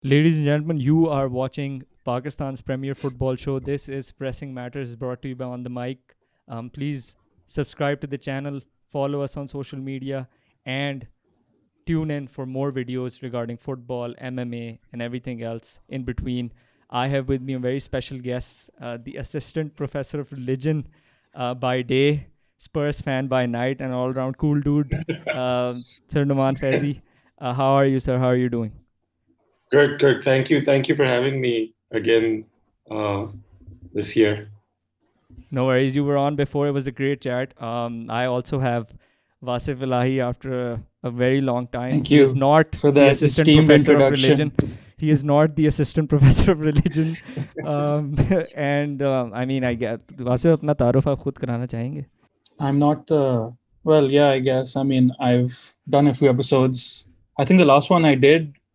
Ladies and gentlemen, you are watching Pakistan's premier football show. This is Pressing Matters, brought to you by On the Mic. Please subscribe to the channel, follow us on social media, and tune in for more videos regarding football, MMA, and everything else in between. I have with me a very special guest, the assistant professor of religion by day, Spurs fan by night, and all around cool dude, Sir Nauman Faizi. How are you, sir? How are you doing? Good, good. Thank you for having me again uh, this year. No worries. You were on before. It was a great chat. I also have Wasif Elahi after a very long time. Thank He is you not for the that assistant esteemed professor of introduction. religion. He is not the assistant professor of religion. And I mean, I get Wasif अपना तारुफ आप खुद कराना चाहेंगे? I'm not well, yeah, I guess. I mean, I've done a few episodes. I think the last one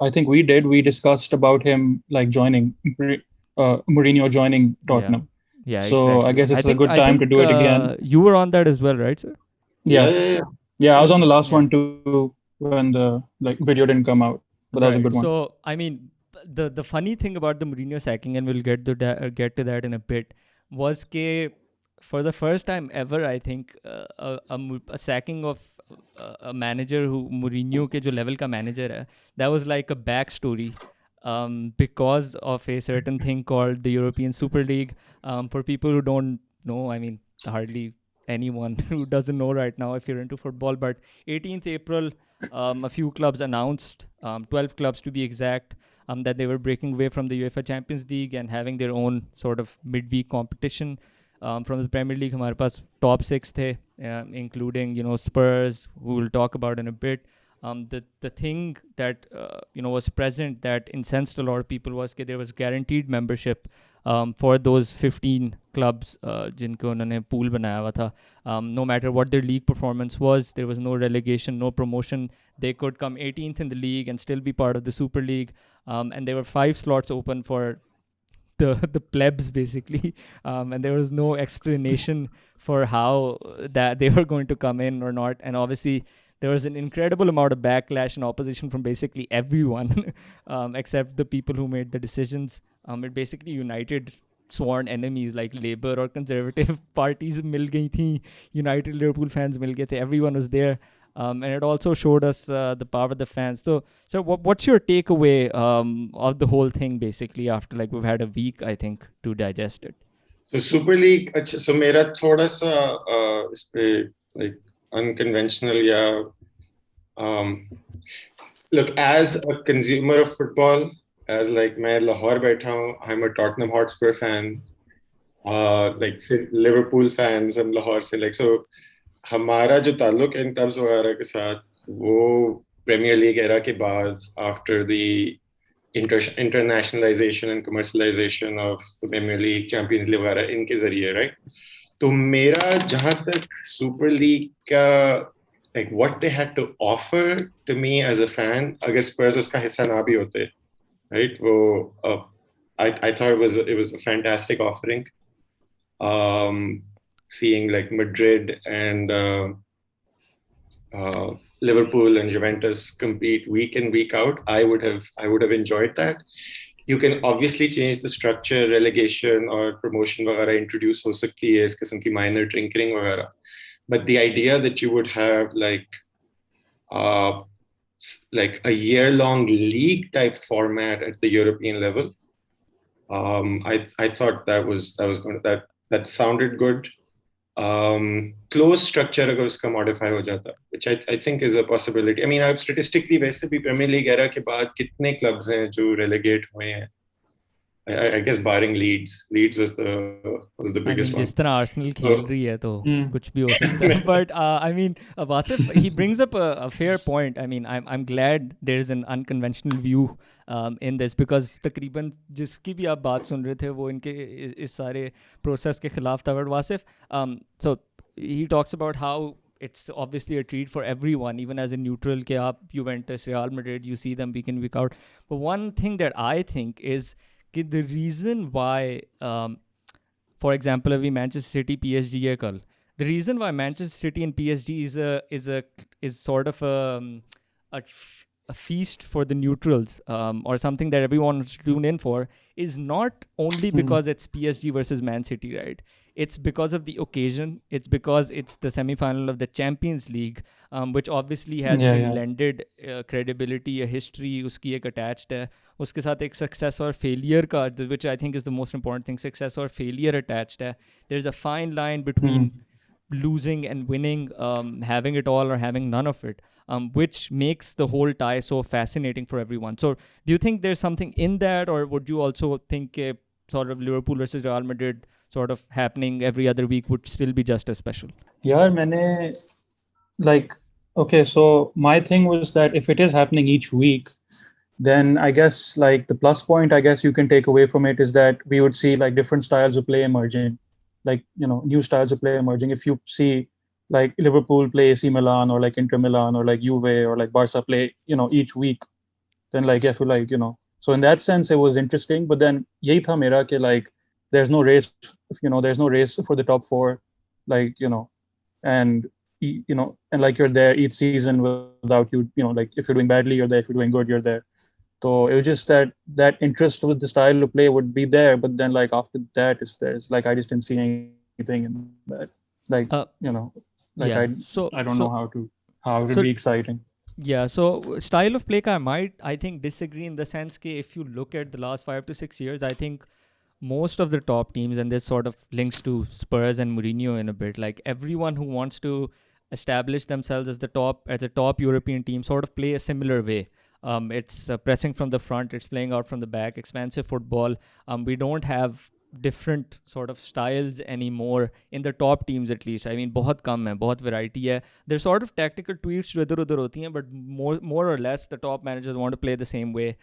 we discussed about him like joining Mourinho joining Yeah, Tottenham. yeah, So I exactly. guess I this is a think good I time to think do it again. you were on that as well, right, sir? Yeah, Yeah. yeah, yeah. Yeah, I was Yeah. on the last Yeah. one too when the like video didn't come out. But that was a Right. good one. So I mean, the funny thing about the Mourinho sacking, and we'll get to that in a bit, was that for the first time ever, I think a sacking of a manager who Mourinho के जो level का manager है, that was like a backstory. Because of a certain thing called the European Super League. For people who don't know, I mean, hardly anyone who doesn't know right now if you're into football, but 18th April, a few clubs announced, 12 clubs to be exact, that they were breaking away from the UEFA Champions League and having their own sort of midweek competition. From the Premier League, हमारे पास top six थे, including Spurs, who we'll talk about in a bit. The thing that was present that incensed a lot of people was that there was guaranteed membership for those 15 clubs जिनको उन्होंने pool बनाया हुआ था. No matter what their league performance was, there was no relegation, no promotion. They could come 18th in the league and still be part of the Super League. And there were 5 slots open for the plebs basically, and there was no explanation for how that they were going to come in or not. And obviously there was an incredible amount of backlash and opposition from basically everyone, except the people who made the decisions. It basically united sworn enemies like Labour or Conservative parties mil gayi thi, United Liverpool fans mil gaye the, everyone was there. And it also showed us the power of the fans. So what's your takeaway of the whole thing basically after like we've had a week, I think, to digest it? So Super League. अच्छा, so मेरा थोड़ा सा इस पे like unconventional या look, as a consumer of football, as like मैं लाहौर बैठा हूँ, I'm a Tottenham Hotspur fan. Like say Liverpool fans, हम लाहौर से like so हमारा जो ताल्लुक इन क्लब्स वगैरह के साथ वो प्रीमियर लीग एरा के बाद after the internationalization and commercialization of the Premier League, Champions League वगैरह इनके जरिए, right? तो मेरा जहाँ तक सुपर लीग का like what they had to offer to me as a fan, अगर Spurs उसका हिस्सा ना भी होते, right? वो I thought it was a fantastic offering. Seeing like Madrid and Liverpool and Juventus compete week in week out, I would have enjoyed that. You can obviously change the structure, relegation or promotion वगैरह introduce हो सकती है इस किस्म की minor tinkering वगैरह. But the idea that you would have like a year-long league type format at the European level, I thought that sounded good. Close structure अगर उसका modify हो जाता, which I think is a possibility. I mean, अब statistically वैसे भी Premier League era के बाद कितने clubs हैं जो relegate हुए हैं? I guess barring Leeds was the I biggest mean, one. जिस तरह आर्सेनल खेल रही है तो कुछ भी हो सकता है. But I mean, Wasif, he brings up a fair point. I mean, I'm glad there is an unconventional view in this, because तकरीबन जिसकी भी आप बात सुन रहे थे वो इनके इस सारे process के खिलाफ था. But Wasif, so he talks about how it's obviously a treat for everyone, even as a neutral. कि आप Juventus, Real Madrid, you see them week in week out. But one thing that I think is the reason why, for example, अभी Manchester City PSG है कल, the reason why Manchester City and PSG is sort of a a feast for the neutrals, or something that everyone wants to tune in for, is not only because it's PSG versus Man City, right? It's because of the occasion. It's because it's the semi-final of the Champions League, which obviously has been lended credibility, a history, उसकी एक attached है. उसके साथ एक success or failure का, which I think is the most important thing, success or failure attached है. There's a fine line between losing and winning, having it all or having none of it, which makes the whole tie so fascinating for everyone. So do you think there's something in that, or would you also think a sort of Liverpool versus Real Madrid sort of happening every other week would still be just as special? Yeah, like, okay, so my thing was that if it is happening each week, then I guess like the plus point I guess you can take away from it is that we would see like different styles of play emerging, like, new styles of play emerging. If you see like Liverpool play AC Milan, or like Inter Milan, or like Juve, or like Barca play, each week, then like I feel like, so in that sense it was interesting. But then yahi tha mera ke like there's no race, there's no race for the top four, like, and and like you're there each season without you, like if you're doing badly you're there, if you're doing good you're there. So it was just that interest with the style of play would be there, but then like after that there's like I just didn't see anything in that, like like yeah. I don't know how to be exciting. Yeah, so style of play ka I think disagree in the sense that if you look at the last 5 to 6 years, I think most of the top teams, and this sort of links to Spurs and Mourinho in a bit, like everyone who wants to establish themselves as a top European team sort of play a similar way. It's pressing from the front, it's playing out from the back, expansive football. We don't have different sort of styles anymore in the top teams, at least. I mean, बहुत कम है, बहुत variety है. There's sort of tactical tweaks जो इधर उधर होती हैं, but more or less the top managers want to play the same way.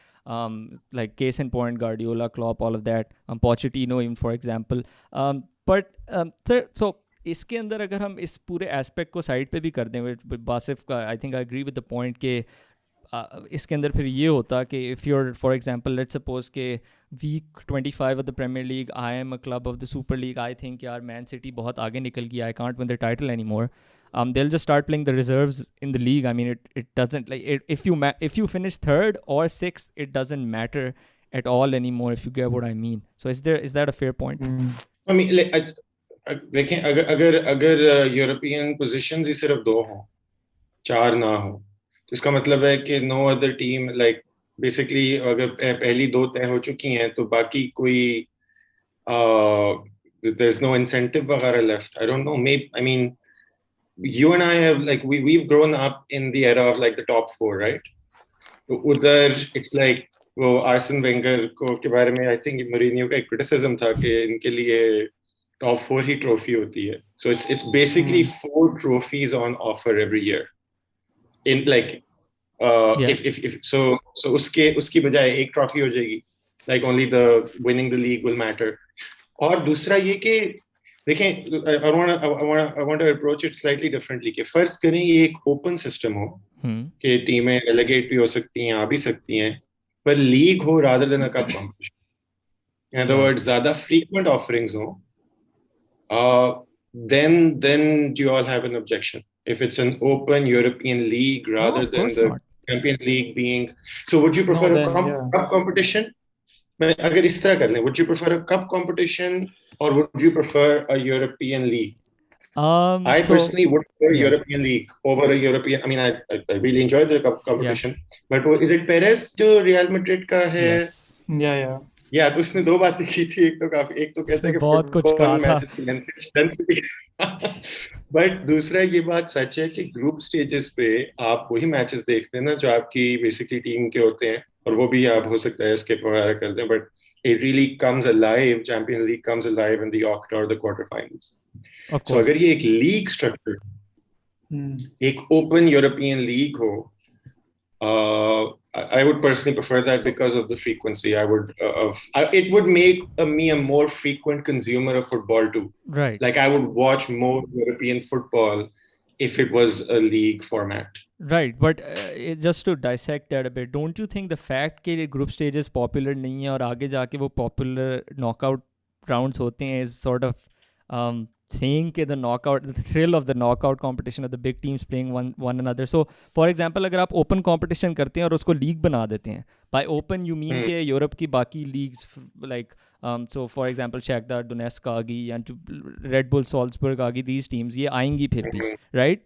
Like case in point, Guardiola, Klopp, all of that. Pochettino even, for example. So इसके अंदर अगर हम इस पूरे एस्पेक्ट को साइड पे भी कर दें, बासिफ का, I think I agree with the point के इसके अंदर फिर ये होता कि if your for example let's suppose के week 25 of the premier league, I am a club of the super league, I think यार मैन सिटी बहुत आगे निकल गया, I can't win the title anymore. They'll just start playing the reserves in the league. I mean, it doesn't, like, if you finish third or sixth, it doesn't matter at all anymore, if you get what I mean. So is that a fair point? I mean, देखें, अगर European positions ही सिर्फ 2 हों, 4 ना हो, तो इसका मतलब है कि no other team, like basically अगर पहली 2 तय हो चुकी हैं तो बाकी कोई there's no incentive वगैरह left. I don't know, maybe, I mean, you and I have, like, we've grown up in the era of like the top 4, right? तो उधर it's like वो आर्सन वेंगर को के बारे में आई थिंक मोरिनियो का एक क्रिटिसिज्म था कि इनके लिए top 4 ही ट्रॉफी होती है. So it's basically 4 trophies on offer every year. In like if so उसकी बजाय एक ट्रॉफी हो जाएगी, like only the winning the league will matter. और दूसरा ये कि देखें, I want to approach it slightly differently. कि फर्ज करें ये एक ओपन सिस्टम हो कि टीमें relegate भी हो सकती हैं, आ भी सकती हैं, पर लीग हो rather than a cup competition. In other words, ज़्यादा frequent offerings हो, then do you all have an objection? If it's an open European league rather than the Champions League being, so would you prefer a cup competition? अगर इस तरह कर लें, would you prefer a cup competition or would you prefer a European league? I personally would prefer European league over a European. I mean, I really enjoyed the cup competition, but is it Perez जो Real Madrid का है? Yes. या तो उसने 2 बातें की थी, एक तो कहता है कि बहुत कुछ कहा था, बट दूसरा ये बात सच है कि ग्रुप स्टेजेस पे आप वही मैचेस देखते हैं ना जो आपकी बेसिकली टीम के होते हैं, और वो भी आप हो सकता है स्किप वगैरह कर दें, but it really comes alive, Champions League comes alive in the octa or the quarterfinals. So अगर ये एक लीग स्ट्रक्चर, एक ओपन यूरोपियन लीग हो, I would personally prefer that because of the frequency. It would make me a more frequent consumer of football too. Right. Like I would watch more European football if it was a league format. Right, but just to dissect that a bit, don't you think the fact कि group stages popular नहीं है और आगे जाके वो popular knockout rounds होते हैं is sort of saying कि the thrill of the knockout competition of the big teams playing one another. So for example अगर आप open competition करते हैं और उसको league बना देते हैं, by open you mean कि यूरोप की बाकी leagues like so for example Shakhtar Donetsk आ गई या Red Bull Salzburg आ गई, these teams ये आएंगी फिर भी, right?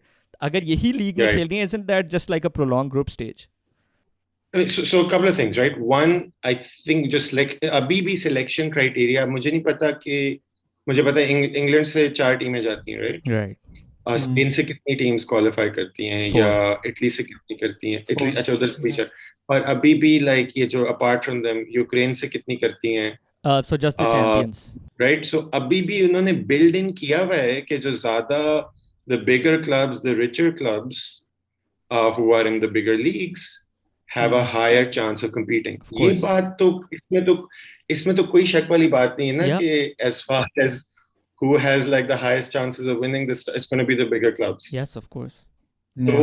अगर यही league में खेल रही हैं, isn't that just like a prolonged group stage? I mean, so a couple of things, right? One, I think just like अभी भी selection criteria, मुझे नहीं पता कि मुझे पता है इंग्लैंड से 4 टीमें जाती हैं, राइट? स्पेन से कितनी टीम्स क्वालिफाई करती हैं, या इटली से कितनी करती हैं? इटली, अच्छा उधर से पीछे। और अभी भी लाइक ये जो अपार्ट फ्रॉम देम यूक्रेन से कितनी करती हैं? So just the champions, right? So अभी भी उन्होंने बिल्ड इन किया हुआ है कि जो ज्यादा the bigger clubs, the richer clubs who are in the bigger leagues have a higher chance of competing. ये बात तो इसमें तो कोई शक वाली बात नहीं है ना कि as far as who has like the highest chances of winning this, it's going to be the bigger clubs. Yes, of course. तो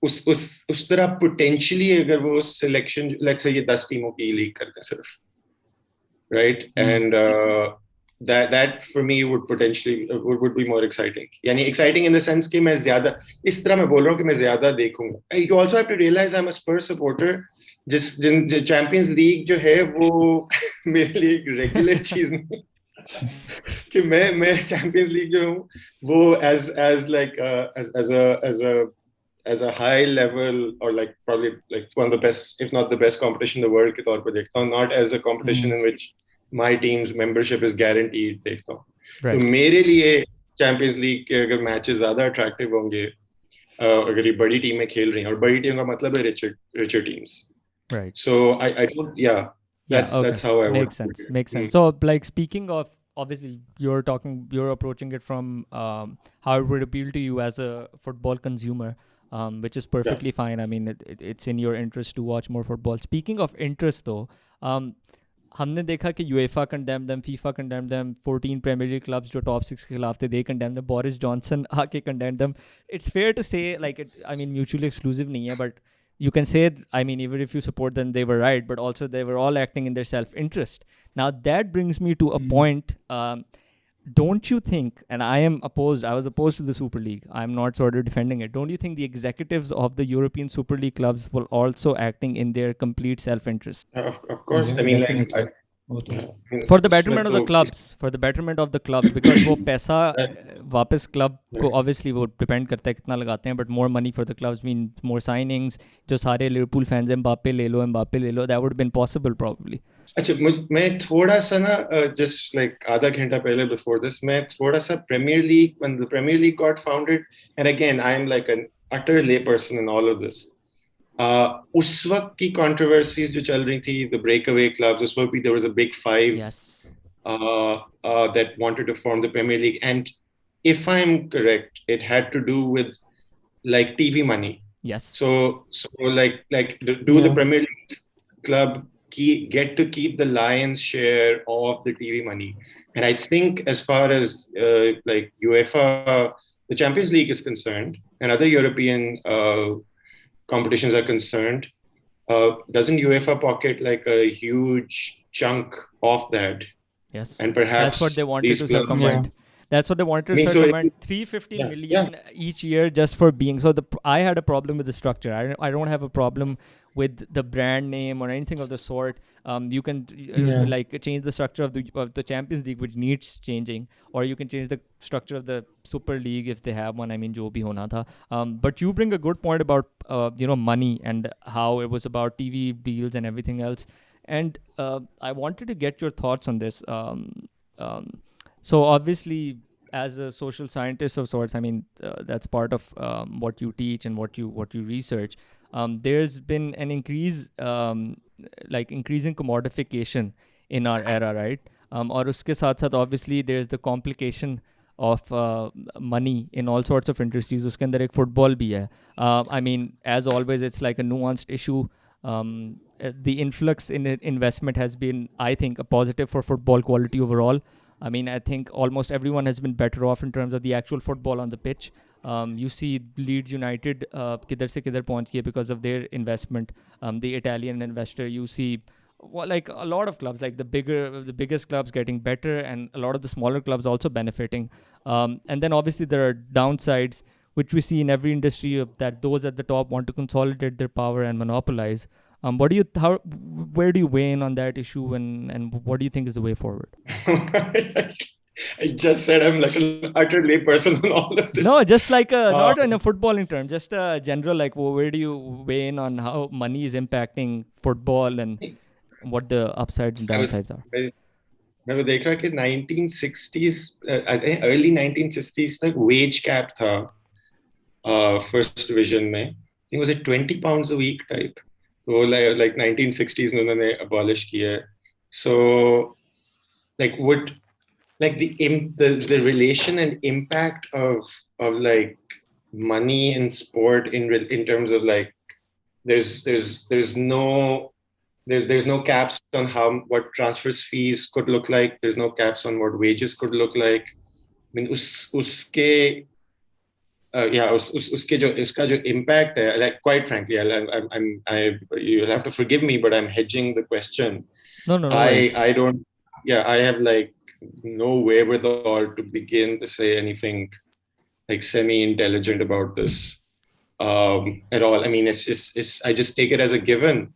उस तरह potentially अगर वो selection, let's say ये 10 टीमों की लीग करते हैं सिर्फ, right? And that for me would potentially would be more exciting. यानी exciting in the sense कि मैं ज़्यादा इस तरह मैं बोल रहा हूँ कि मैं ज़्यादा देखूँगा. You also have to realize I'm a Spurs supporter. जिस Champions League जो है वो मेरे लिए एक regular चीज़ नहीं कि मैं Champions League जो हूँ वो as a high level or like probably like one of the best, if not the best competition in the world के तौर पर देखता हूँ, not as a competition in which my team's membership is guaranteed देखता हूँ. तो मेरे लिए Champions League के अगर matches ज़्यादा attractive होंगे अगर ये बड़ी टीमें खेल रही हैं, और बड़ी टीम का मतलब है richer teams. Right. So I don't, that's how I makes sense. Makes sense. So like speaking of, obviously you're approaching it from how it would appeal to you as a football consumer, which is perfectly fine. I mean, it's in your interest to watch more football. Speaking of interest though, हमने देखा कि UEFA condemned them, FIFA condemned them, 14 Premier League clubs जो top 6 के खिलाफ थे, they condemned them, Boris Johnson आके condemned them. It's fair to say, like, I mean, mutually exclusive नहीं है, but you can say, I mean, even if you support them, they were right, but also they were all acting in their self-interest. Now, that brings me to a point. Don't you think, and I was opposed to the Super League. I'm not sort of defending it. Don't you think the executives of the European Super League clubs were also acting in their complete self-interest? Of course. I mean, like, for the betterment of the clubs, because वो पैसा वापस club को obviously वो depend करता है कितना लगाते हैं, but more money for the clubs mean more signings. जो सारे Liverpool fans Mbappe ले लो, that would have been possible probably. अच्छा, मैं थोड़ा सा ना just like आधा घंटा पहले before this मैं थोड़ा सा Premier League, when the Premier League got founded, and again I am like an utter layperson in all of this. उस वक्त की controversies जो चल रही थी, the breakaway clubs, उस वक्त भी there was a big five that wanted to form the Premier League, and if I'm correct, it had to do with like TV money. Yes. So like the Premier League club get to keep the lion's share of the TV money. And I think as far as like UEFA, the Champions League is concerned, and other European competitions are concerned, doesn't UEFA pocket like a huge chunk of that? Yes. And perhaps that's what they wanted to circumvent. That's what they wanted to circumvent. 350 million each year just for being. So I had a problem with the structure. I don't have a problem with the brand name or anything of the sort. You can like change the structure of the Champions League, which needs changing, or you can change the structure of the Super League if they have one. I mean, jo bhi hona tha. But you bring a good point about money and how it was about TV deals and everything else. And I wanted to get your thoughts on this. So obviously, as a social scientist of sorts, I mean, that's part of what you teach and what you research. There's been an increasing commodification in our era, right? और उसके साथ obviously there's the complication of money in all sorts of industries. उसके अंदर एक football भी है. I mean, as always, it's like a nuanced issue. The influx in investment has been, I think, a positive for football quality overall. I mean, I think almost everyone has been better off in terms of the actual football on the pitch. You see Leeds United किधर से किधर पहुंच गए because of their investment. The Italian investor, you see like a lot of clubs, like the biggest clubs getting better, and a lot of the smaller clubs also benefiting. And then obviously there are downsides, which we see in every industry, that those at the top want to consolidate their power and monopolize. Where do you weigh in on that issue, and what do you think is the way forward? I just said I'm like an utter layperson on all of this. No, just like not in a footballing term, just general, like where do you weigh in on how money is impacting football and what the upsides and downsides are? मैं वो देख रहा कि 1960s I think early 1960s तक wage cap था first division में. I think was it 20 pounds a week type. So like 1960s में उन्होंने abolish किया. So like the relation and impact of like money in sport in terms of like there's no caps on what transfers fees could look like. There's no caps on what wages could look like. I mean उसका जो impact है, like quite frankly, you'll have to forgive me, but I'm hedging the question. No. I don't. Yeah, I have like no wherewithal to begin to say anything like semi-intelligent about this at all. I mean, I just take it as a given.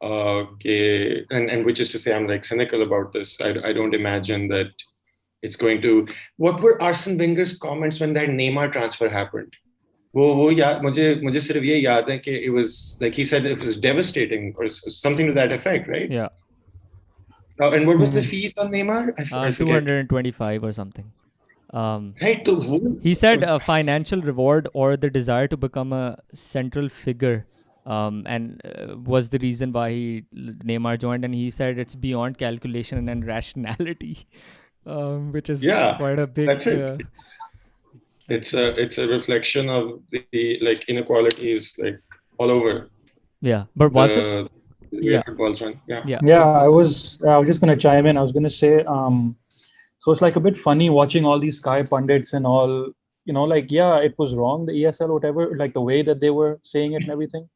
And which is to say, I'm like cynical about this. I don't imagine that it's going to. What were Arsene Wenger's comments when that Neymar transfer happened? मुझे सिर्फ ये याद है कि it was like he said it was devastating or something to that effect, right? Yeah. And what was the fee on Neymar? I 225 or something. Right. He said a financial reward or the desire to become a central figure, and was the reason why Neymar joined. And he said it's beyond calculation and rationality, which is quite a big. It's a reflection of the like inequalities like all over. Yeah, but Wasif. Yeah. I was just gonna chime in. I was gonna say, so it's like a bit funny watching all these Sky pundits and all, like, yeah, it was wrong, the ESL, whatever, like the way that they were saying it and everything.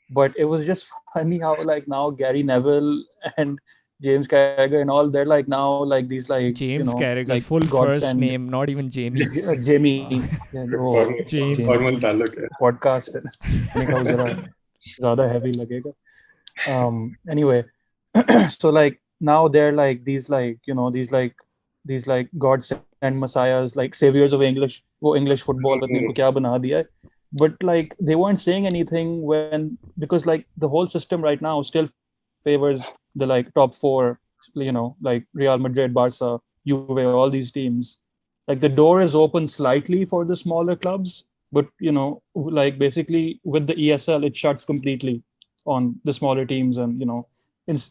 But it was just funny how like now Gary Neville and James Carragher and all, they're like now like these like James Carragher, like full first name, not even Jamie. Jamie. James. Podcast ज़्यादा heavy लगेगा. Anyway, so like now they're like these like these like God sent messiahs, like saviors of English football. But like they weren't saying anything because like the whole system right now still favors the like top four, like Real Madrid, Barca, Juve, all these teams. Like the door is open slightly for the smaller clubs, but like basically with the ESL it shuts completely on the smaller teams, and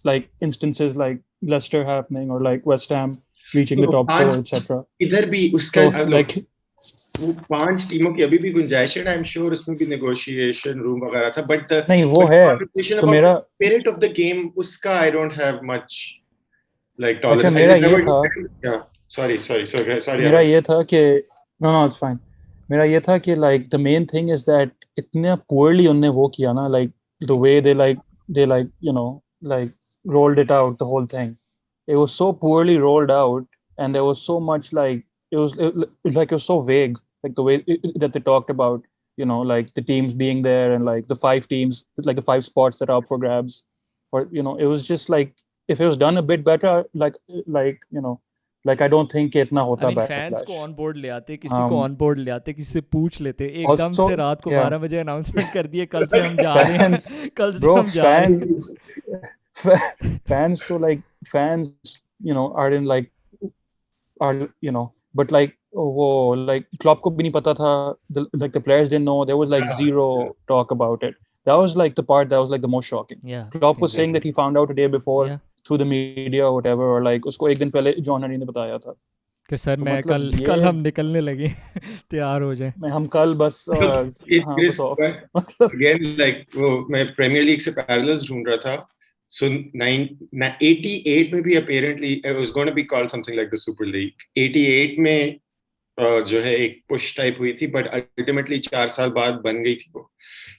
like instances like Leicester happening or like West Ham reaching the top four, etc. इधर भी उसका like वो 5 टीमों की अभी भी गुंजाइश है. I'm sure उसमें भी negotiation room वगैरह था, but नहीं वो है. तो मेरा spirit of the game उसका I don't have much like tolerance. अच्छा मेरा ये था. Sorry. मेरा ये था कि no it's fine. मेरा ये था कि like the main thing is that इतने poorly उन्होंने वो किया ना, like the way they like rolled it out, the whole thing. It was so poorly rolled out, and there was so much like it was so vague, like the way that they talked about, like the teams being there and like the 5 teams, like the 5 spots that are up for grabs, or it was just like if it was done a bit better, like I don't think इतना होता. I mean, fans को on board ले आते, किसी को on board ले आते, किसी से पूछ लेते, एकदम से रात को 12 बजे announcement कर दिए कल से हम जा रहे हैं, कल से हम जा रहे हैं. Fans to like fans, are in like but like like Klopp को भी नहीं पता था, like the players didn't know, there was like zero talk about it. That was like the part that was like the most shocking. Yeah, Klopp was saying that he found out a day before through the media or whatever, or like उसको एक दिन पहले John हरी ने बताया था कि sir मैं कल हम निकलने लगे, तैयार हो जाए. हम कल बस again like वो मैं प्रीमियर लीग से पैरेलल्स ढूंढ रहा था. So 88 में भी apparently it was going to be called something like the Super League. 88 में जो है एक push type हुई थी, but ultimately 4 साल बाद बन गई थी वो.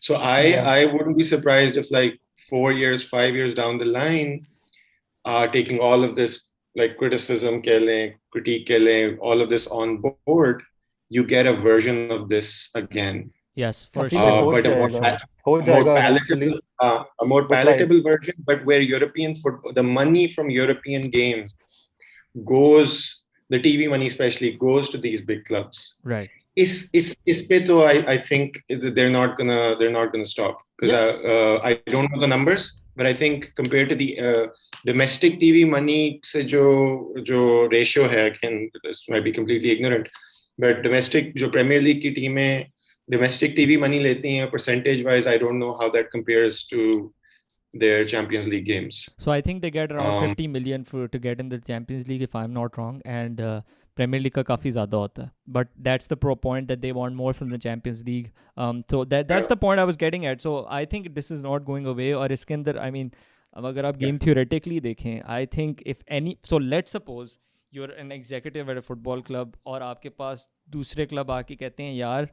So I wouldn't be surprised if like 4 years, 5 years down the line, taking all of this like criticism, critique, all of this on board, you get a version of this again. Yes, for I feel like sure. हो But जाएगा, हो more जाएगा palatable, eventually. a more But like, palatable version. But where European football, the money from European games goes, the TV money especially goes to these big clubs. Right. Is pe to I think they're not gonna stop because I don't know the numbers, but I think compared to the domestic TV money se jo ratio hai, again this might be completely ignorant, but domestic jo Premier League ki teamein domestic TV money leti hain percentage wise, I don't know how that compares to their Champions League games. So I think they get around 50 million to get in the Champions League, if I'm not wrong, and Premier League का काफी ज़्यादा होता है. But that's the point that they want more from the Champions League. So that's the point I was getting at. So I think this is not going away. और इसके अंदर, I mean, अब अगर आप game theoretically देखें, I think if any, so let's suppose you're an executive at a football club और आपके पास दूसरे club आके कहते हैं यार,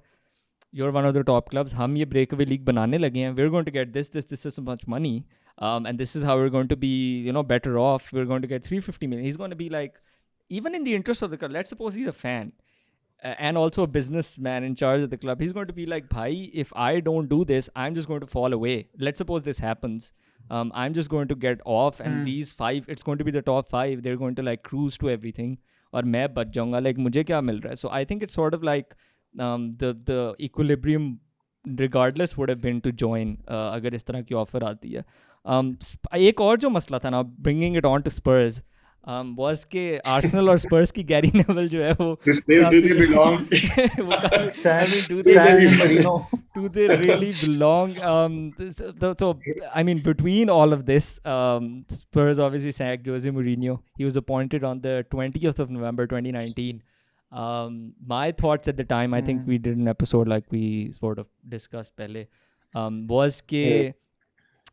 you're one of the top clubs, हम ये breakaway league बनाने लगे हैं, we're going to get this is so much money, and this is how we're going to be, better off, we're going to get 350 million. He's going to be like, even in the interest of the club, let's suppose he's a fan and also a businessman in charge of the club, he's going to be like, bhai, if I don't do this, I'm just going to fall away. Let's suppose this happens. I'm just going to get off, and these 5, it's going to be the top 5, they're going to like cruise to everything, और मैं बच जाऊंगा, like मुझे क्या मिल रहा है? So I think it's sort of like the equilibrium regardless would have been to join अगर इस तरह की ऑफर आती है. एक और जो मसला था ना, bringing it on to Spurs, was के आर्सेनल और स्पर्स की गैरी नेवल जो है वो do they really belong? So I mean, between all of this, Spurs obviously sacked Jose Mourinho. He was appointed on the 20th of November 2019. My thoughts at the time, I think we did an episode like we sort of discussed pehle, was ke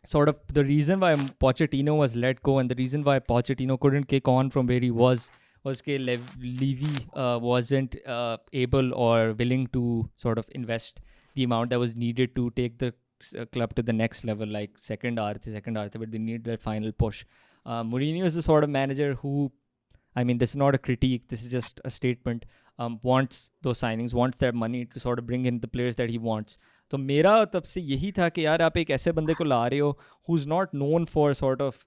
sort of the reason why Pochettino was let go and the reason why Pochettino couldn't kick on from where he was ke Levy wasn't able or willing to sort of invest the amount that was needed to take the club to the next level, like second arthe, but they need that final push. Mourinho is the sort of manager who, I mean, this is not a critique, this is just a statement, wants those signings, wants that money to sort of bring in the players that he wants. तो मेरा तब से यही था कि यार आप एक ऐसे बंदे को ला रहे हो who's not known for sort of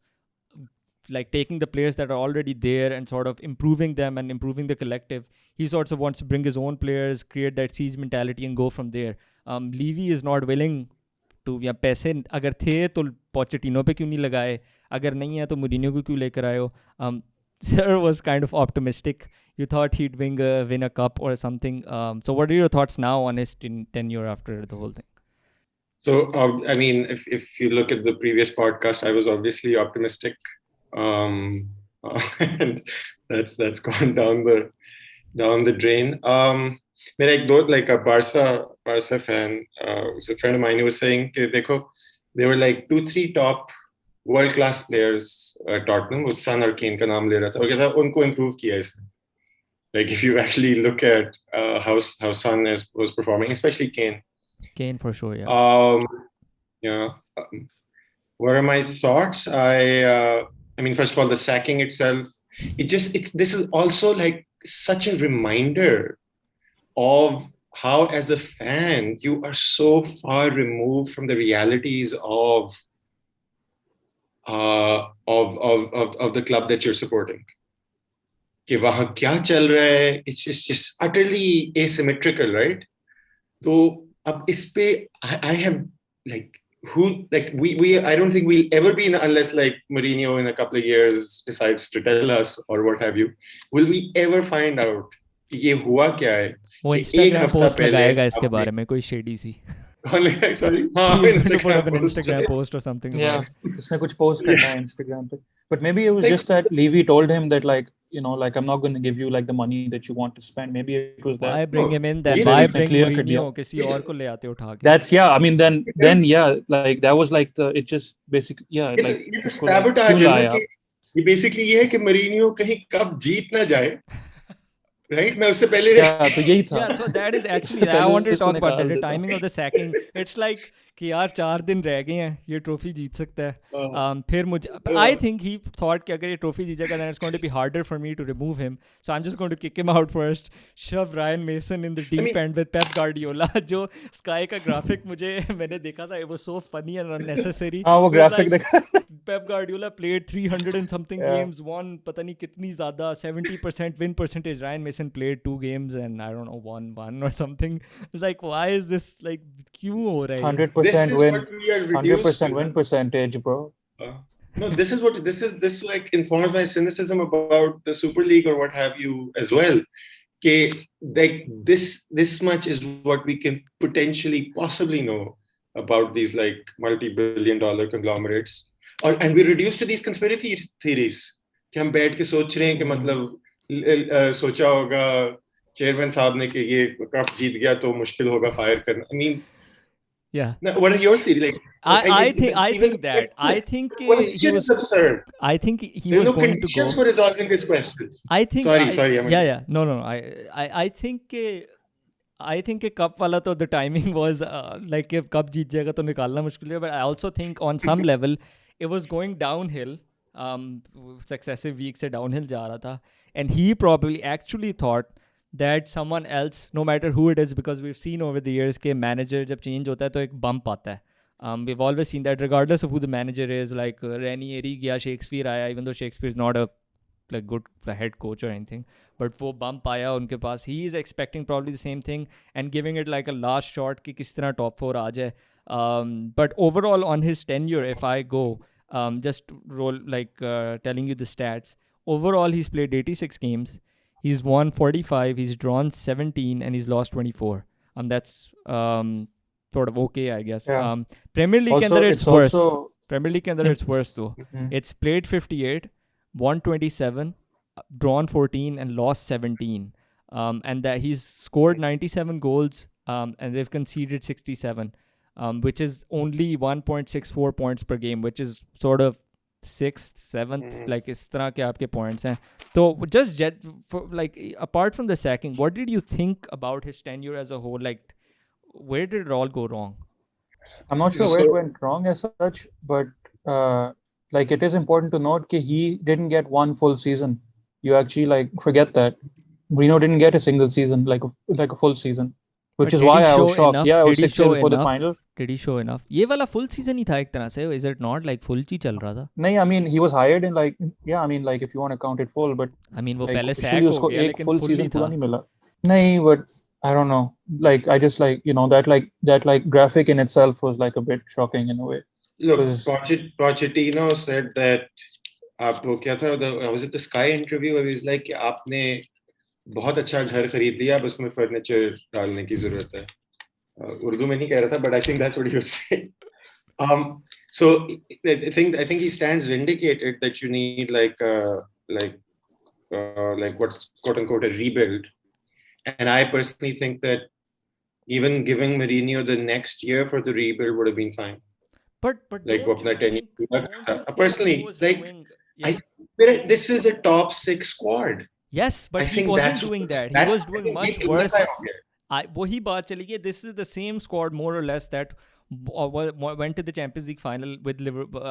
like taking the players that are already there and sort of improving them and improving the collective. He sort of wants to bring his own players, create that siege mentality and go from there. Levy is not willing to, या पैसे अगर थे तो Pochettino पे क्यों नहीं लगाए, अगर नहीं है तो मुरीनियो को क्यों लेकर आए हो? Sir was kind of optimistic. You thought he'd win a cup or something. So what are your thoughts now on his tenure after the whole thing? So, I mean, if you look at the previous podcast, I was obviously optimistic. And that's gone down the drain. Like a Barca fan, was a friend of mine who was saying, they were like 2-3 top world-class players at Tottenham, with Son or Kane का नाम ले रहा था, और कहता उनको improve किया इसने. Like if you actually look at how Son was performing, especially Kane. Kane for sure, yeah. What are my thoughts? I mean, first of all, the sacking itself, this is also like such a reminder of how, as a fan, you are so far removed from the realities of the club that you're supporting. कि वहाँ क्या चल रहा है? It's just utterly asymmetrical, right? So अब इस पे I have like I don't think we'll ever be unless like Mourinho in a couple of years decides to tell us or what have you. Will we ever find out कि ये हुआ क्या है? वो Instagram post लगाएगा इसके बारे में कोई shady C. Sorry. He's going to put up an Instagram post or something. Yeah, उसने कुछ post करना है Instagram पे. But maybe it was just that Levy told him that like I'm not going to give you like the money that you want to spend. Maybe it was that. Why bring him in then? Why bring Mourinho? किसी और को ले आते उठा के. That's I mean then yeah, like that was like it just basically like it's a sabotage. ये basically ये है कि Mourinho कहीं कब जीत ना जाए. Right? मैं उससे पहले तो यही था. Yeah, so that is actually I wanted to talk about that, the timing of the sacking. It's like कि यार 4 दिन रह गए हैं, ये ट्रॉफी जीत सकता है. फिर मुझे I think he thought कि अगर ये ट्रॉफी जीतेगा then it's going to be harder for me to remove him, so I'm just going to kick him out first, shove Ryan Mason in the deep end with Pep Guardiola. जो Sky का graphic मुझे मैंने देखा था, it was so funny and unnecessary. हाँ वो It was graphic like, देखा. Pep Guardiola played 300 and something Yeah. games, won पता नहीं कितनी ज़्यादा 70% win percentage. Ryan Mason played 2 games and I don't know won 1 or something. It's like, why is this like, क्यों हो रहा है ये? 100% win. What we are reduced 100% to. win percentage, bro. No, this like informs my cynicism about the Super League or what have you as well. Okay, like this much is what we can potentially possibly know about these like multi-billion-dollar conglomerates, and we're reduced to these conspiracy theories. कि हम बैठ के सोच रहे हैं कि मतलब सोचा होगा चेयरमैन साहब ने कि ये कप जीत गया तो मुश्किल होगा फायर करना. I mean, yeah. What are your theories? Like, I think that the he question was is absurd. I think he There are was no going to go. conditions for resolving these questions. I think Sorry. no. I think I think a cup wala to the timing was like if cup jeet jayega to nikalna mushkil hai, but I also think on some level it was going downhill. Successive weeks se downhill ja raha tha, and he probably actually thought that someone else, no matter who it is, because we've seen over the years कि manager जब change होता है तो एक bump आता है. We've always seen that regardless of who the manager is, like Ranieri गया, Shakespeare आया, even though Shakespeare is not a like good head coach or anything, but वो bump आया उनके पास. He is expecting probably the same thing and giving it like a last shot कि किस तरह top 4 आ जाए. But overall on his tenure, if I go just roll like telling you the stats, overall he's played 86 games. He's won 45, he's drawn 17, and he's lost 24. That's sort of okay, I guess. Yeah. Premier League Also, under it's it's worse. also- Premier League under it's worse though. It's played 58, won 27, drawn 14, and lost 17. And that he's scored 97 goals, and they've conceded 67, which is only 1.64 points per game, which is sort of 6th, 7th, like इस तरह के आपके points हैं. So just like apart from the sacking, what did you think about his tenure as a whole? Like, where did it all go wrong? I'm not sure where it went wrong as such, but like it is important to note that he didn't get one full season. You actually like forget that Mourinho didn't get a single season, like a full season, which But is did why he I show was shocked. enough? Yeah, I was Did he 6-0 show for the enough? final. Did he show enough? ये वाला full season ही था एक तरह से. Is it not like full ही चल रहा था? नहीं, I mean he was hired in like, yeah, I mean like if you want to count it full, but I mean वो like पहले officially sack हो उसको गया एक लेकिन full full season ही पूरा था. नहीं मिला. नहीं, but I don't know. Like I just like, you know, that graphic in itself was like a bit shocking in a way. Look, Because- Pochettino said that आपको क्या था, was it the Sky interview where he's like कि आपने बहुत अच्छा घर खरीद लिया, अब उसमें फर्नीचर डालने की जरूरत है. उर्दू में नहीं कह रहा था, but I think that's what he was saying. So I think he stands vindicated that you need like what's quote unquote a rebuild, and I personally think that even giving Mourinho the next year for the rebuild would have been fine. But Like don't you think, personally, he was like doing, this is a top 6 squad. yes, but I he think wasn't that's doing that. He that's was doing much ये worse. गलत हो गया. वही बात चली गई. This is the same squad more or less that went to the Champions League final with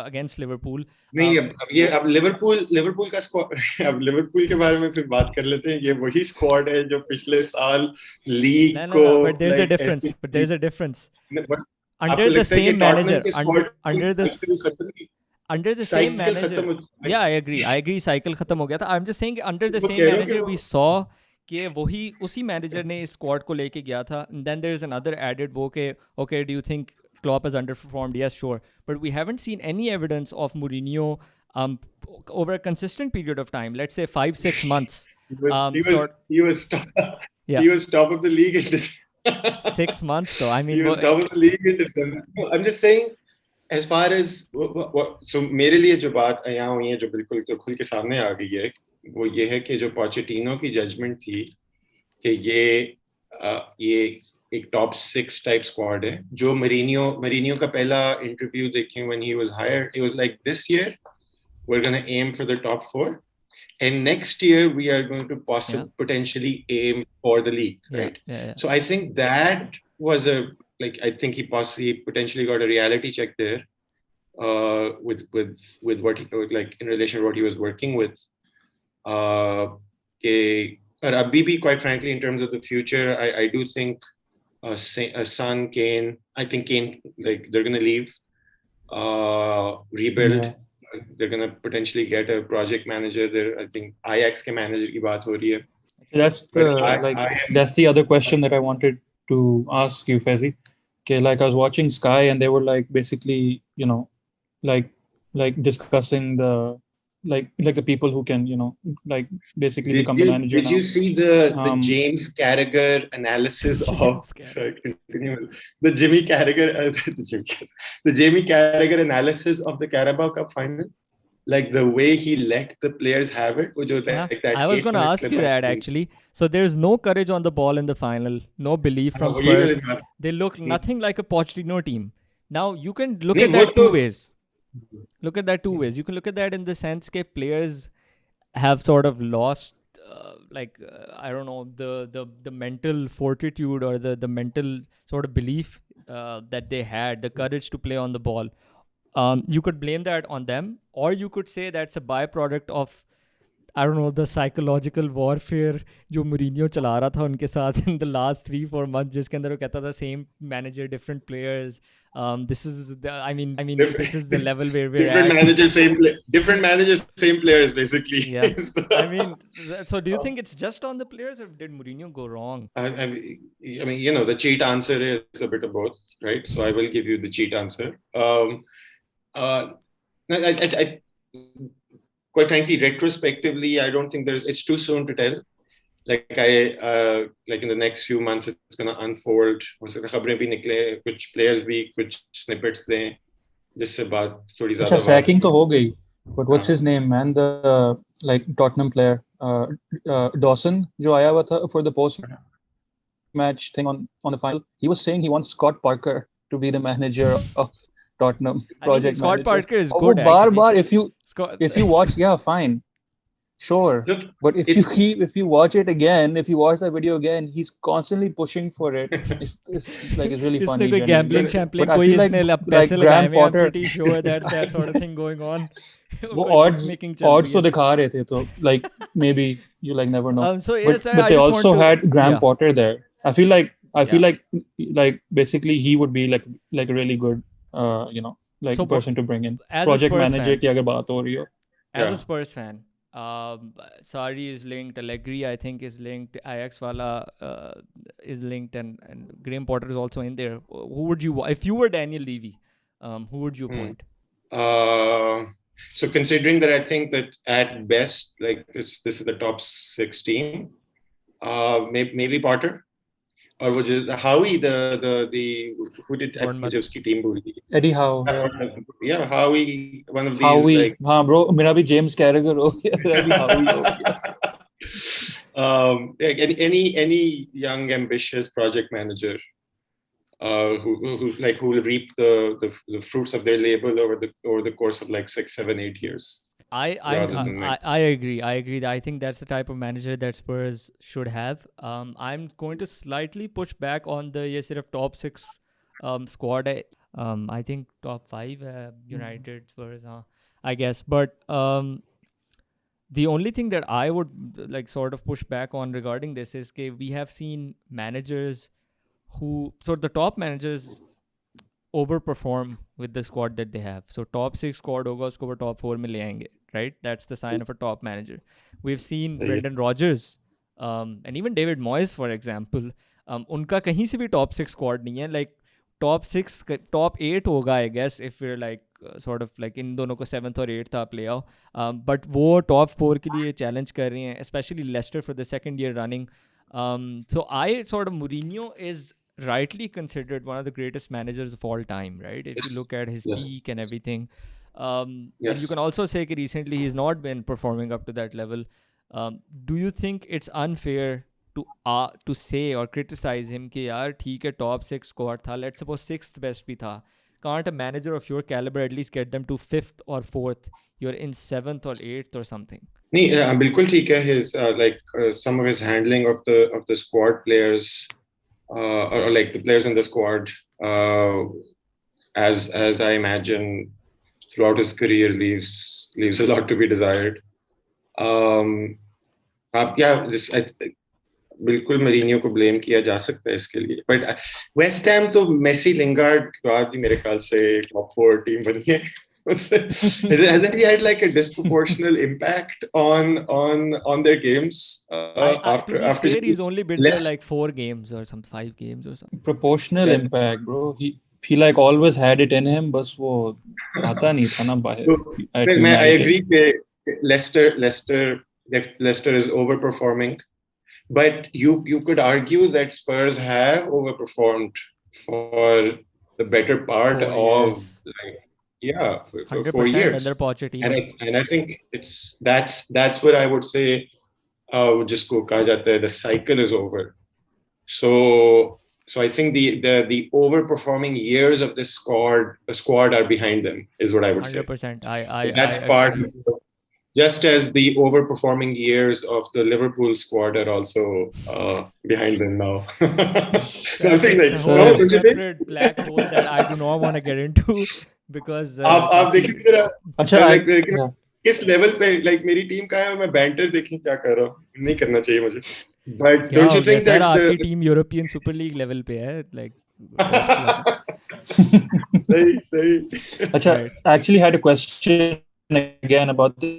against Liverpool. नहीं, अब लिवरपूल का स्क्वाड अब लिवरपूल के बारे में फिर बात कर लेते हैं. ये वही स्क्वाड है जो पिछले साल लीग को No, but there's a difference. But there's a difference. Under the same manager, under the same manager. Yeah, I agree. Cycle खत्म हो गया था. I'm just saying under the same manager we saw कि वही उसी manager ने इस squad को लेके गया था. And then there's another added वो कि okay, do you think Klopp has underperformed? Yes, sure. But we haven't seen any evidence of Mourinho over a consistent period of time. Let's say 5-6 months. He was top of the league in December. 6 months though. I mean, he was top of the league in December. No, I'm just saying, as far as so मेरे लिए जो बात यहाँ हुई है जो बिल्कुल तो खुल के सामने आ गई है, वो ये है कि जो पोचेटिनो की जजमेंट थी कि ये एक टॉप 6 टाइप स्क्वाड है. जो मरीनियो का पहला इंटरव्यू देखें when he was hired, it was like this year we're going to aim for the top 4 and next year we are going to potentially aim for the league, right? Yeah. So I think that was a like I think he potentially got a reality check there, with what he, like in relation to what he was working with. But Abibi, quite frankly, in terms of the future, I do think Son, Kane. I think Kane, like they're gonna leave, rebuild. Yeah. They're gonna potentially get a project manager there. I think Ajax के manager की बात हो रही है. That's But that's the other question that I wanted to ask you, Faizi. Okay, like I was watching Sky and they were like basically, like discussing like the people who can, like basically become the manager did now. you see the James Carragher analysis of Carragher. the Jimmy Carragher the Jamie Carragher analysis of the Carabao Cup final? Like the way he let the players have it, which was like that. I was going to ask you that actually. So there's no courage on the ball in the final, no belief from Spurs. They look nothing like a Pochettino team. Now you can look at that two ways. Look at that two ways. You can look at that in the sense that players have sort of lost, I don't know, the mental fortitude or the mental sort of belief that they had, the courage to play on the ball. You could blame that on them, or you could say that's a byproduct of, I don't know, the psychological warfare जो Mourinho चला रहा था उनके साथ in the last 3-4 months, जिसके अंदर वो कहता था same manager, different players. This is this is the level where we're different at. Different managers, same players, basically. Yeah. So do you think it's just on the players, or did Mourinho go wrong? I mean, the cheat answer is a bit of both, right? So I will give you the cheat answer. I quite frankly, retrospectively, I don't think it's too soon to tell. Like in the next few months, it's going to unfold. Which players be, which snippets they. जिससे बात थोड़ी ज़्यादा. Sacking तो हो गई, but what's his name, man? The Tottenham player, Dawson, जो आया हुआ था for the post-match thing on the final. He was saying he wants Scott Parker to be the manager of Tottenham. Project Scott manager. Parker is good. If you watch, yeah, fine. Sure, but if you watch it again, if you watch that video again, he's constantly pushing for it. It's really funny. इसने कोई gambling champagne कोई इसने पैसे लगाए हैं. I'm pretty sure that's that sort of thing going on. वो odds तो दिखा रहे थे, तो like maybe you never know. So yes, but they also had Graham Potter there. I feel like basically he would be like a really good person to bring in. Project manager की अगर बात हो रही हो. As a Spurs fan. Sarri is linked, Allegri I think is linked, Ajax wala is linked, and Graham Potter is also in there. Who would you, if you were Daniel Levy, who would you appoint? So considering that I think that at best, like this is the top 6 team, maybe Potter, or was it Howie, the who did Jeff's team? Eddie Howe. Yeah, Howie, one of these. Howie, bro, मेरा भी James Carragher हो गया. Any young ambitious project manager who will reap the fruits of their labor over the course of 6, 7, 8 years. I agree. I think that's the type of manager that Spurs should have. I'm going to slightly push back on the sort of top 6 squad. I think top 5 United, Spurs, I guess. But the only thing that I would sort of push back on regarding this is that we have seen managers the top managers overperform with the squad that they have. So top 6 squad hoga, usko wo top 4 mein le aayenge, right? That's the sign of a top manager. We've seen Brendan Rodgers and even David Moyes, for example. Unka kahin se bhi top 6 squad nahi hai. Like top 8 hoga, I guess, if we're sort of in dono ko 7th or 8th आप ले आओ. But वो top 4 के लिए challenge कर रहे हैं, especially Leicester for the second year running. So Mourinho is rightly considered one of the greatest managers of all time, right? If you look at his peak and everything. And you can also say that recently he's not been performing up to that level. Do you think it's unfair to say or criticize him कि यार ठीक है top 6 squad था, let's suppose 6th best भी था, can't a manager of your caliber at least get them to 5th or 4th? You're in 7th or 8th or something. नहीं, बिल्कुल ठीक है. His some of his handling of the squad players, or the players in the squad, as I imagine throughout his career leaves a lot to be desired. Yeah, बिल्कुल Mourinho को blame किया जा सकता है इसके लिए, बट वेस्ट हैम तो Messi Lingard के बाद ही मेरे ख्याल से टॉप 4 टीम बनी है. Hasn't he had like a disproportional impact on their games to be after fair, he's only been there less like 4 games or 5 games or something. Proportional Yeah. impact, bro. He like always had it in him, बस वो आता नहीं था ना बाहर. So, At I United. agree that Leicester is overperforming, but you could argue that Spurs have overperformed for the better part 4 of years. like for 4 100% years. under Pochettino. And I think that's what I would say. जिसको कहा जाता है the cycle is over. So I think the overperforming years of this squad are behind them, is what I would say. 100%. That's I part agree. just as the overperforming years of the Liverpool squad are also behind them now. I'm saying That's like, a whole no, don't you think? separate black hole that I do not want to get into because आप देखिए जरा, अच्छा, like देखिए yeah. किस level पे like मेरी team का है और मैं बैंटर देखें क्या कर रहा हूँ, नहीं करना चाहिए मुझे. But क्या don't हो you गया think सर, that आपकी team European super league level पे है, like top club. सही. अच्छा, Right. I actually had a question again about the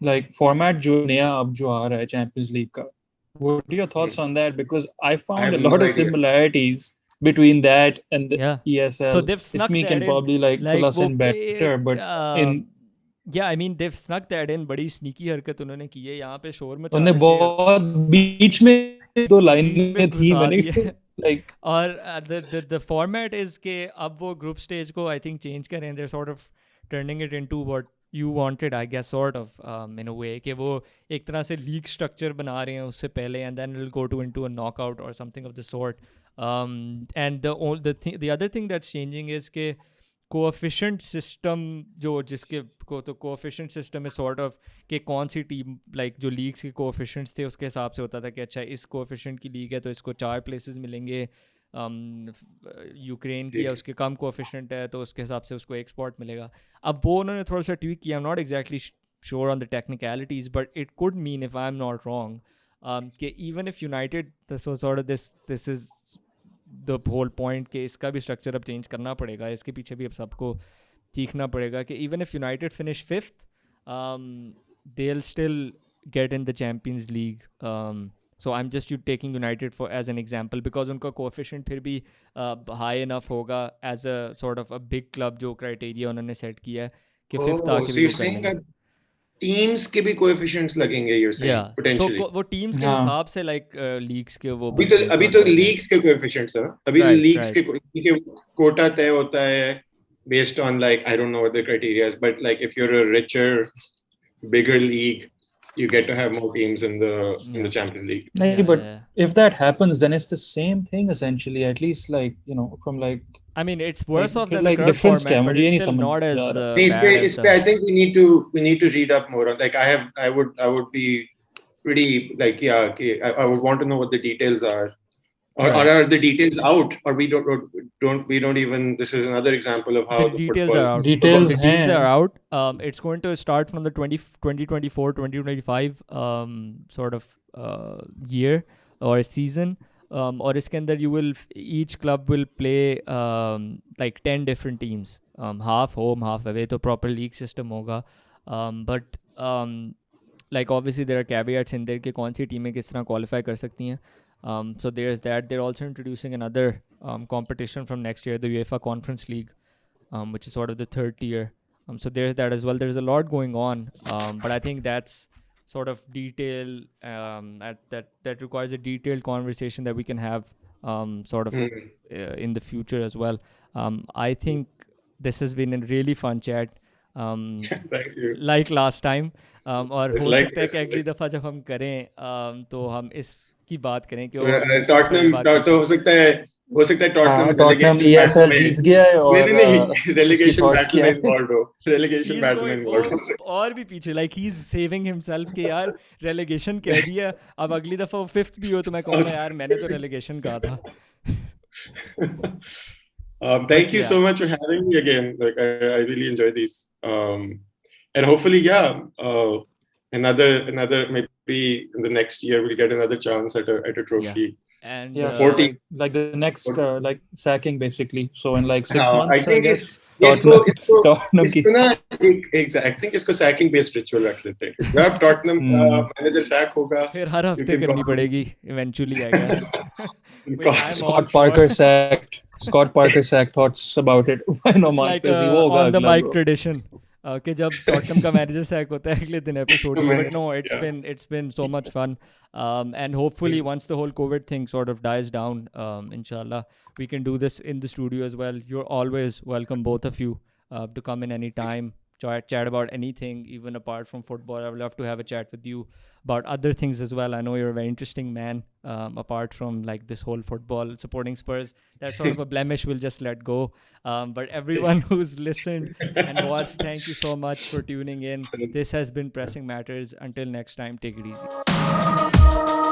like format जो नया अब जो आ रहा है Champions League का. What are your thoughts on that? Because I found have a lot no of idea. similarities between that and the Yeah. ESL. So they've snuck Ismi that can in, probably like fill us वो in better, but in yeah, I mean they've snuck that in. बड़ी sneaky हरकत उन्होंने की है, यहाँ पे शोर मचा उन्हें रखे हैं, बहुत बीच में दो बीच लाइनें में थी, घुसा मैंने दिया है. like और the format is कि अब वो group stage को I think change करें. They're sort of turning it into what you wanted, I guess, sort of in a way, कि वो एक तरह से league structure बना रहे हैं उससे पहले, and then it'll go into a knockout or something of the sort. And the other thing that's changing is कि कोएफिशिएंट सिस्टम जिसके को तो coefficient system is sort of कि कौन सी टीम लाइक जो लीग्स के कोएफिशिएंट्स थे उसके हिसाब से होता था कि अच्छा इस कोएफिशिएंट की लीग है तो इसको 4 प्लेसेस मिलेंगे, यूक्रेन की है उसके कम कोएफिशिएंट है तो उसके हिसाब से उसको एक स्पॉट मिलेगा. अब वो उन्होंने थोड़ा सा ट्वीक किया. I am not exactly sure on the technicalities, but it could mean, if I am not wrong, कि even if United this is the whole point कि इसका भी स्ट्रक्चर अब चेंज करना पड़ेगा, इसके पीछे भी अब सबको सीखना पड़ेगा कि even if United finish 5th, they will still get in the Champions League. So I am just taking United for as an example because उनका कोएफिशिएंट फिर भी हाई इनफ होगा as a sort of a big club जो criteria उन्होंने set किया है कि 5th आके So भी you're वो कर saying लेंगे. that teams के भी coefficients लगेंगे, you're saying, Yeah, potentially. so वो टीम्स के हाँ. हिसाब से लाइक लीग्स के वो अभी बनते हैं तो sort of, लीग्स के coefficients है, अभी Right, लीग्स right. के कोटा तय होता है based on like I don't know what the criteria is, but like if you're a richer, bigger league, you get to have more teams in the Champions League. नहीं, Yeah, but yeah. if that happens, then it's the same thing essentially. At least like from like I mean, it's worse like off than the like current difference क्या format, है, but मुझे ये it's नहीं still समझ not as आ रहा. नहीं, bad as I think we need to read up more on, like I would be pretty like I would want to know what the details are. Or Right. are the details out, or we don't even, this is another example of how The the details are out. Details The deals हैं. are out. It's going to start from the 2024, 2025 sort of year or season. और इसके अंदर you will each club will play like 10 different teams, half home, half away, तो proper league system होगा. But like obviously there are caveats in there कि कौन सी टीमें किस तरह qualify कर सकती हैं. So there's that. They're also introducing another competition from next year, the UEFA Conference League, which is sort of the third tier. So there's that as well. There's a lot going on, but I think that's sort of detail that requires a detailed conversation that we can have sort of in the future as well. I think this has been a really fun chat. Thank you. Like last time. और It's हो like सकता है this, कि अगली like- दफ़ा जब हम करें तो हम इस की बात करें कि इससे पहले टॉटनम बात की तो थी। हो सकता है Tottenham Tottenham relegation battle ESL में जीत गया है नहीं और नहीं नहीं उसकी relegation थॉट्स battle क्या में है? involved हो, relegation He's battle में going वो involved हो। और भी पीछे, like he's saving himself कि यार relegation कह दिया, अब अगली दफा वो 5th भी हो तो मैं कहूँगा यार मैंने तो relegation कहा था। But Thank you yeah, so much for having me again. Like I really enjoy these, and hopefully, yeah, another maybe in the next year we'll get another chance at a yeah, trophy. and Yeah, so 14. like the next like sacking basically. So in like 6 हाँ, I months, I think guess ये Tottenham इसको Tottenham की. इसको ना I think इसको sacking based ritual रख लेते हैं। जब टॉटनहम का मैनेजर सैक होगा, फिर हर you हफ्ते can करनी call पड़ेगी eventually, I guess, which I'm all Scott for. Parker sacked. Scott Parker sacked. Thoughts about it? It's Nauman like Faizi, a वो होगा on the अगला mic bro. tradition कि जब टॉटनहम का मैनेजर सैक होता है अगले दिन episode he, but no, yeah. it's been so much fun, and hopefully once the whole COVID thing sort of dies down, inshallah we can do this in the studio as well. You're always welcome, both of you, to come in anytime, chat about anything, even apart from football. I would love to have a chat with you about other things as well. I know you're a very interesting man, apart from like this whole football supporting Spurs. That's sort of a blemish we'll just let go. But everyone who's listened and watched, thank you so much for tuning in. This has been Pressing Matters. Until next time, take it easy.